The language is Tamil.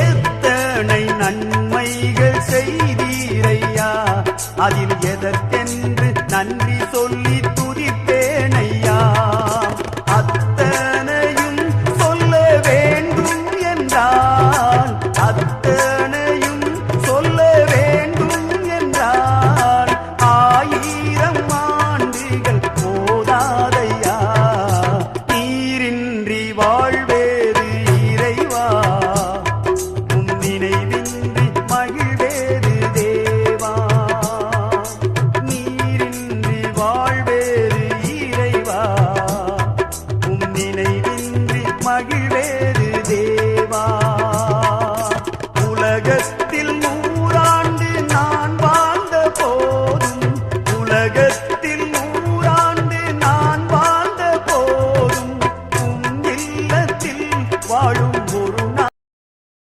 எத்தனை நன்மைகள் செய்தீரையா, அதில் எதற்கென்று நன்றி சொல்லி துதிப்பேனையா. அத்தனையும் சொல்ல வேண்டும் என்றால், அத்தனையும் சொல்ல வேண்டும் என்றால், 1000 ஆண்டுகள் போதாதையா. நீரின்றி வாழ்வேறு இறைவா, உன் நினைவின்றி மகிழ்வேறு தேவா. நீரின்றி வாழ்வேறு இறைவா, உன் நினைவின்றி மகிழ்வேறு தேவா. உலக